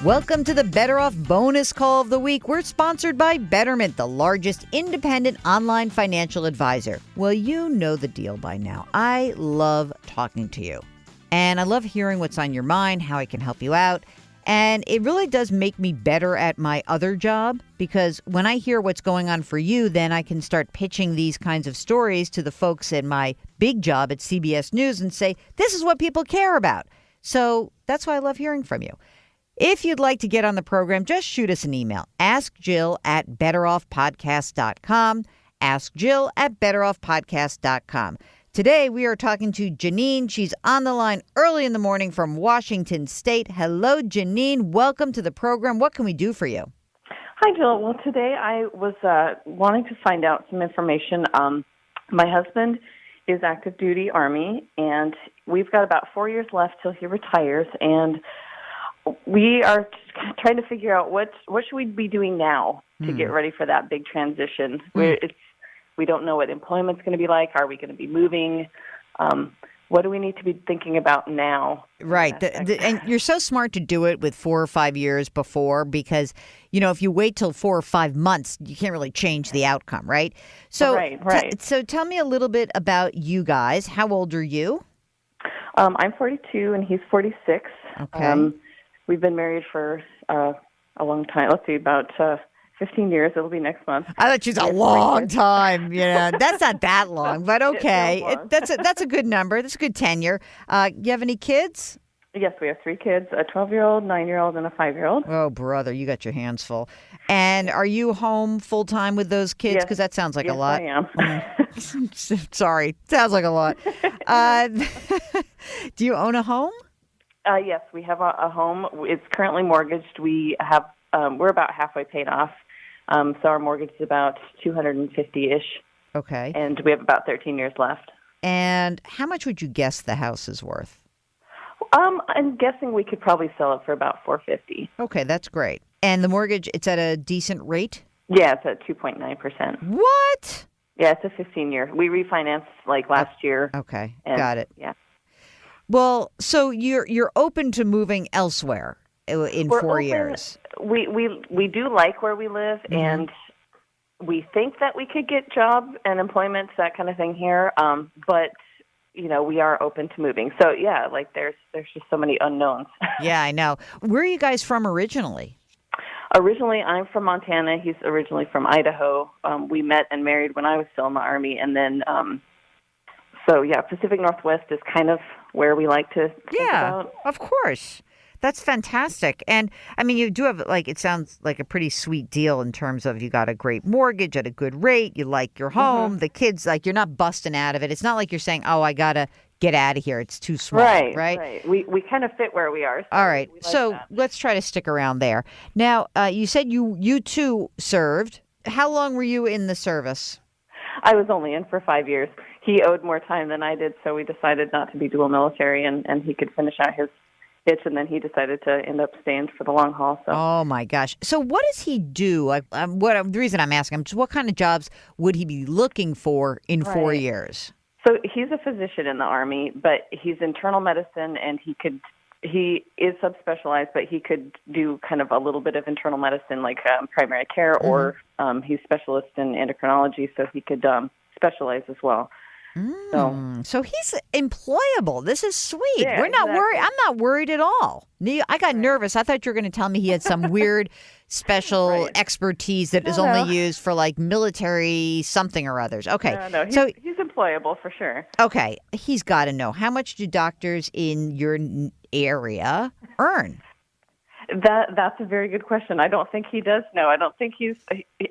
Welcome to the Better Off Bonus Call of the Week. We're sponsored by Betterment, the largest independent online financial advisor. Well, you know the deal by now. I love talking to you. And I love hearing what's on your mind, how I can help you out. And it really does make me better at my other job, because when I hear what's going on for you, then I can start pitching these kinds of stories to the folks in my big job at CBS News and say, this is what people care about. So that's why I love hearing from you. If you'd like to get on the program, just shoot us an email. Ask Jill at betteroffpodcast.com. Ask Jill at betteroffpodcast.com. Today, we are talking to Jeannine. She's on the line early in the morning from Washington State. Hello, Jeannine. Welcome to the program. What can we do for you? Hi, Jill. Well, today I was wanting to find out some information. My husband is active duty Army, and we've got about 4 years left till he retires, and we are trying to figure out what should we be doing now to get ready for that big transition. We don't know what employment's going to be like. Are we going to be moving? What do we need to be thinking about now? Right. And you're so smart to do it with 4 or 5 years before, because, you know, if you wait till 4 or 5 months, you can't really change the outcome, right? So, right. So tell me a little bit about you guys. How old are you? I'm 42 and he's 46. Okay. We've been married for a long time. Let's see, about 15 years. It'll be next month. I thought she's a long time. Yeah, that's not that long, but okay. That's a good number. That's a good tenure. You have any kids? Yes, we have 3 kids, a 12-year-old, 9-year-old, and a 5-year-old. Oh, brother, you got your hands full. And are you home full-time with those kids? Because that sounds like a lot. Yes, I am. Sorry. Sounds like a lot. Do you own a home? Yes, we have a home. It's currently mortgaged. We have we're about halfway paid off, so our mortgage is about $250-ish. Okay. And we have about 13 years left. And how much would you guess the house is worth? I'm guessing we could probably sell it for about $450. Okay, that's great. And the mortgage, it's at a decent rate? Yeah, it's at 2.9%. What? Yeah, it's a 15-year. We refinanced last year. Okay, got it. Yeah. Well, so you're open to moving elsewhere in We're 4 open. years. We do like where we live, and we think that we could get job and employment, that kind of thing here. But you know, we are open to moving. So yeah, there's just so many unknowns. Yeah, I know. Where are you guys from originally? Originally, I'm from Montana. He's originally from Idaho. We met and married when I was still in the Army, and then so yeah, Pacific Northwest is kind of where we like to think about. Of course. That's fantastic. And I mean, you do have, it sounds like a pretty sweet deal in terms of you got a great mortgage at a good rate. You like your home. The kids, you're not busting out of it. It's not like you're saying, oh, I got to get out of here. It's too small. Right. We kind of fit where we are. So all right. So let's try to stick around there. Now, you said you too served. How long were you in the service? I was only in for 5 years. He owed more time than I did, so we decided not to be dual military, and he could finish out his itch, and then he decided to end up staying for the long haul. So. Oh my gosh! So what does he do? The reason I'm asking him, just what kind of jobs would he be looking for in 4 years? So he's a physician in the Army, but he's internal medicine, and he is subspecialized, but he could do kind of a little bit of internal medicine, like primary care, or he's specialist in endocrinology, so he could specialize as well. So he's employable. This is sweet. Yeah, We're not exactly. worried. I'm not worried at all. I got nervous. I thought you were going to tell me he had some weird special expertise that is only used for military something or others. Okay. No, he's employable for sure. Okay. He's got to know, how much do doctors in your area earn? That's a very good question. I don't think he does know. I don't think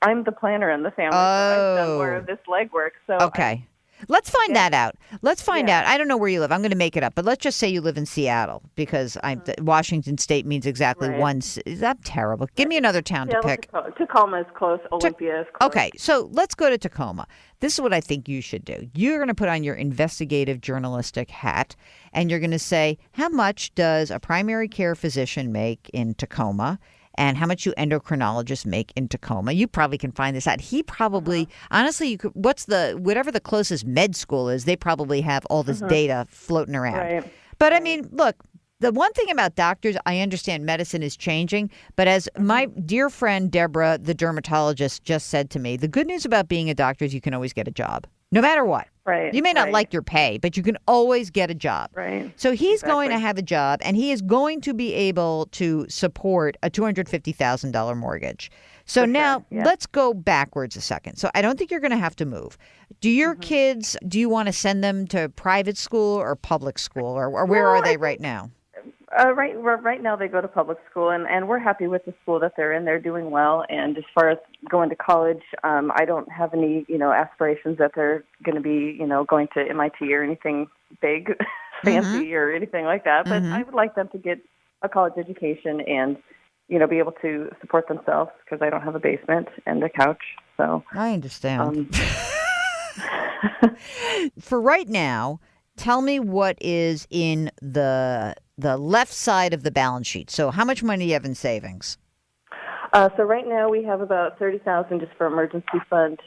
I'm the planner in the family. So I've done more of this legwork. So okay. Let's find that out. Let's find out. I don't know where you live. I'm going to make it up. But let's just say you live in Seattle, because Washington State means exactly one. Is that terrible? Give me another town to pick. Tacoma is close. Olympia is close. Okay, so let's go to Tacoma. This is what I think you should do. You're going to put on your investigative journalistic hat, and you're going to say, how much does a primary care physician make in Tacoma? And how much you endocrinologists make in Tacoma. You probably can find this out. He probably, honestly, you could. Whatever the closest med school is, they probably have all this data floating around. Right. But I mean, look, The one thing about doctors, I understand medicine is changing, but as my dear friend Deborah, the dermatologist, just said to me, the good news about being a doctor is you can always get a job, no matter what. Right. You may not like your pay, but you can always get a job. Right. So he's going to have a job, and he is going to be able to support a $250,000 mortgage. So now let's go backwards a second. So I don't think you're going to have to move. Do your kids, do you want to send them to private school or public school, or where are they right now? Right now they go to public school, and we're happy with the school that they're in. They're doing well. And as far as going to college, I don't have any, aspirations that they're going to be, going to MIT or anything big, fancy or anything like that. But I would like them to get a college education and, be able to support themselves because I don't have a basement and a couch. So I understand. For right now, tell me what is in the left side of the balance sheet. So how much money do you have in savings? So right now we have about $30,000 just for emergency fund.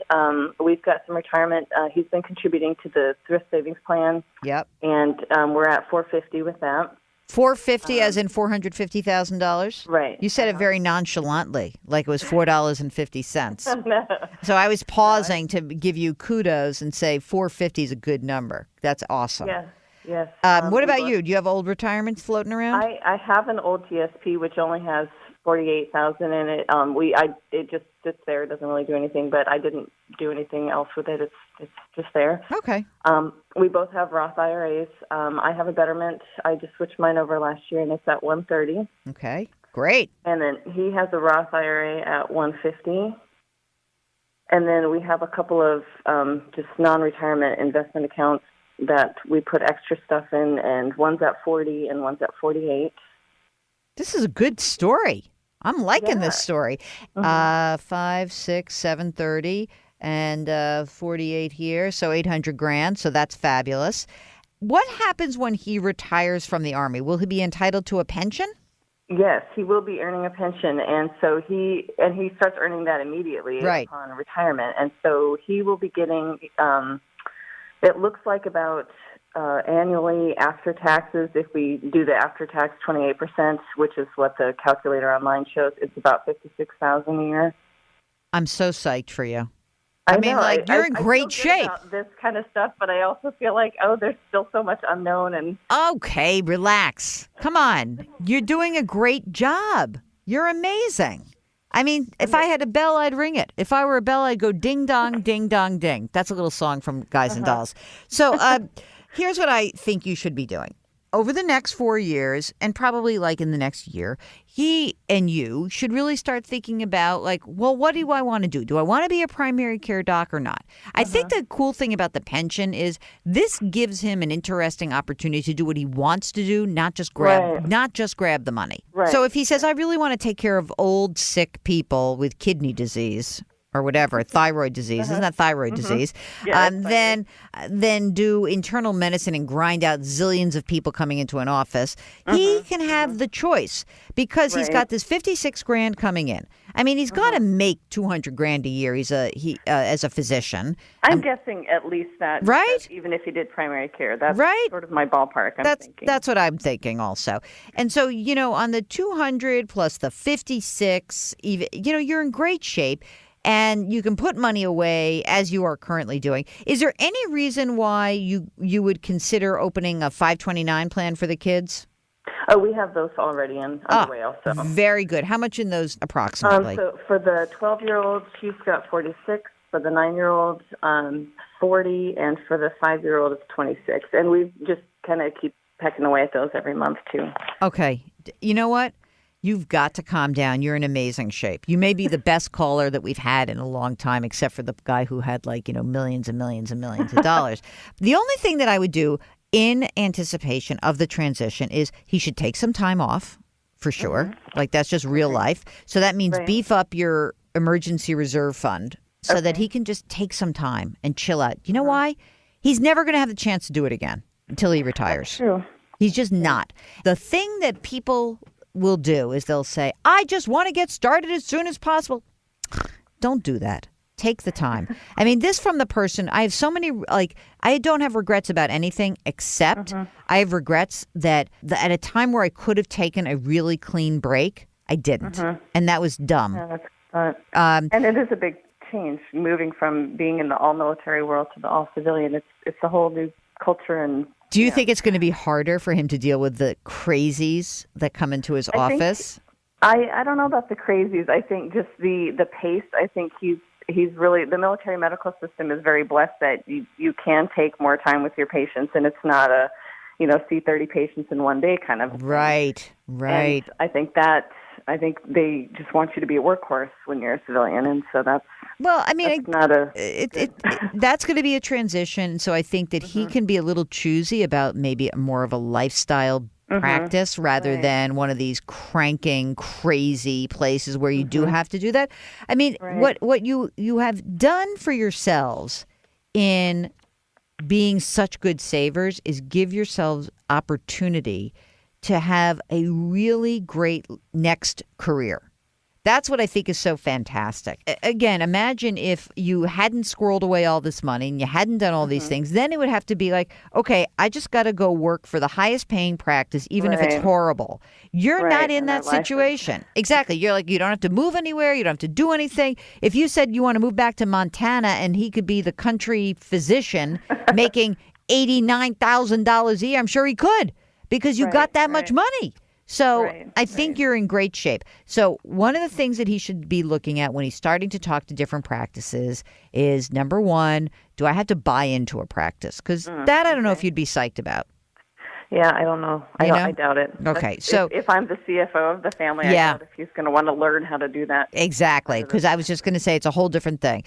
We've got some retirement. He's been contributing to the thrift savings plan. Yep. And we're at $450 with that. $450 as in $450,000? Right. You said it very nonchalantly, like it was $4.50. No. So I was pausing to give you kudos and say $450 is a good number. That's awesome. Yes. What about you? Do you have old retirements floating around? I have an old TSP which only has $48,000 in it. It just sits there. It doesn't really do anything, but I didn't do anything else with it. It's just there. Okay. We both have Roth IRAs. I have a Betterment. I just switched mine over last year, and it's at $130. Okay. Great. And then he has a Roth IRA at $150. And then we have a couple of just non-retirement investment accounts that we put extra stuff in, and one's at $40 and one's at $48. This is a good story. I'm liking this story. 5, 6, 730 and 48 here. So 800 grand. So that's fabulous. What happens when he retires from the Army? Will he be entitled to a pension? Yes, he will be earning a pension. And so he starts earning that immediately upon retirement. And so he will be getting, it looks like about annually after taxes, if we do the after tax 28%, which is what the calculator online shows, it's about $56,000 a year. I'm so psyched for you. I mean, know, like, you're in great shape. shape. About this kind of stuff, but I also feel like, there's still so much unknown. And okay, relax. Come on. You're doing a great job. You're amazing. I mean, if I had a bell, I'd ring it. If I were a bell, I'd go ding dong, ding dong, ding. That's a little song from Guys and Dolls. So here's what I think you should be doing. Over the next 4 years, and probably like in the next year, he and you should really start thinking about like, well, what do I want to do? Do I want to be a primary care doc or not? I think the cool thing about the pension is this gives him an interesting opportunity to do what he wants to do, not just grab the money. Right. So if he says, I really want to take care of old, sick people with kidney disease, or whatever, thyroid disease. Isn't that thyroid disease? Yeah, then do internal medicine and grind out zillions of people coming into an office. He can have the choice because he's got this 56 grand coming in. I mean, he's got to make 200 grand a year. He's as a physician. I'm guessing at least that. Right? Even if he did primary care. That's right? Sort of my ballpark, I'm thinking. That's what I'm thinking also. And so, on the 200 plus the 56, even, you're in great shape. And you can put money away as you are currently doing. Is there any reason why you would consider opening a 529 plan for the kids? Oh, we have those already underway also. Very good. How much in those approximately? So for the 12-year-old, she's got 46. For the 9-year-old, 40. And for the 5-year-old, it's 26. And we just kind of keep pecking away at those every month, too. Okay. You know what? You've got to calm down. You're in amazing shape. You may be the best caller that we've had in a long time, except for the guy who had millions and millions and millions of dollars. The only thing that I would do in anticipation of the transition is he should take some time off for sure. Like that's just real life. So that means beef up your emergency reserve fund so that he can just take some time and chill out. You know why? He's never going to have the chance to do it again until he retires. That's true. He's just not. The thing that people will do is they'll say, I just want to get started as soon as possible. Don't do that. Take the time. I mean, this from the person, I have so many, like, I don't have regrets about anything except I have regrets that at a time where I could have taken a really clean break, I didn't. And that was dumb. Yeah, and it is a big change moving from being in the all-military world to the all-civilian. It's a whole new culture. And do you think it's going to be harder for him to deal with the crazies that come into his office? I don't know about the crazies. I think just the pace. I think he's really, the military medical system is very blessed that you can take more time with your patients, and it's not a, see 30 patients in one day kind of thing. Right. And I think they just want you to be a workhorse when you're a civilian, and so that's that's going to be a transition. So I think that he can be a little choosy about maybe more of a lifestyle practice rather than one of these cranking, crazy places where you do have to do that. I mean, what you have done for yourselves in being such good savers is give yourselves opportunity to have a really great next career. That's what I think is so fantastic. Again, imagine if you hadn't squirreled away all this money and you hadn't done all these things. Then it would have to be like, okay, I just got to go work for the highest paying practice, even if it's horrible. You're not in that situation. Exactly. You're like, you don't have to move anywhere. You don't have to do anything. If you said you want to move back to Montana and he could be the country physician making $89,000 a year, I'm sure he could because you got that much money. So I think you're in great shape. So one of the things that he should be looking at when he's starting to talk to different practices is, number one, do I have to buy into a practice? Because that I don't know if you'd be psyched about. Yeah, I don't know. I doubt it. Okay, so if I'm the CFO of the family, I doubt if he's going to want to learn how to do that. Exactly, because I was just going to say it's a whole different thing.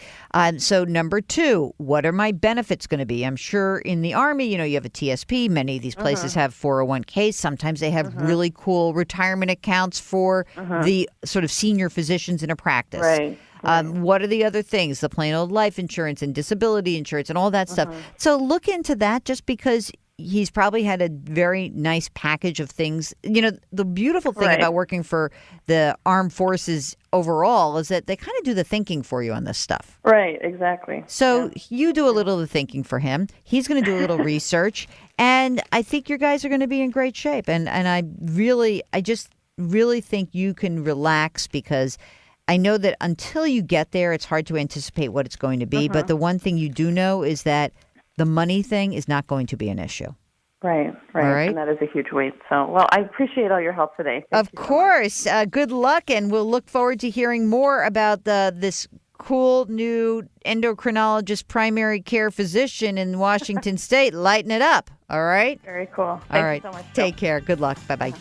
So number two, what are my benefits going to be? I'm sure in the Army, you have a TSP. Many of these places have 401ks. Sometimes they have really cool retirement accounts for the sort of senior physicians in a practice. Right. What are the other things? The plain old life insurance and disability insurance and all that stuff. So look into that just because he's probably had a very nice package of things. The beautiful thing about working for the armed forces overall is that they kind of do the thinking for you on this stuff. Right, exactly. So you do a little of the thinking for him. He's going to do a little research. And I think your guys are going to be in great shape. And I just really think you can relax because I know that until you get there, it's hard to anticipate what it's going to be. But the one thing you do know is that the money thing is not going to be an issue. Right. All right. And that is a huge weight. So, well, I appreciate all your help today. Of course. Good luck, and we'll look forward to hearing more about this cool new endocrinologist primary care physician in Washington State. Lighten it up. All right? Very cool. Thank you so much. Take care. Good luck. Bye-bye.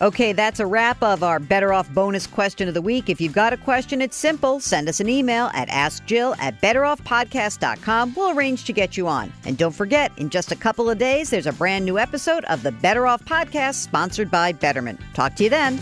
Okay, that's a wrap of our Better Off bonus question of the week. If you've got a question, it's simple. Send us an email at askjill@betteroffpodcast.com. We'll arrange to get you on. And don't forget, in just a couple of days, there's a brand new episode of the Better Off Podcast sponsored by Betterment. Talk to you then.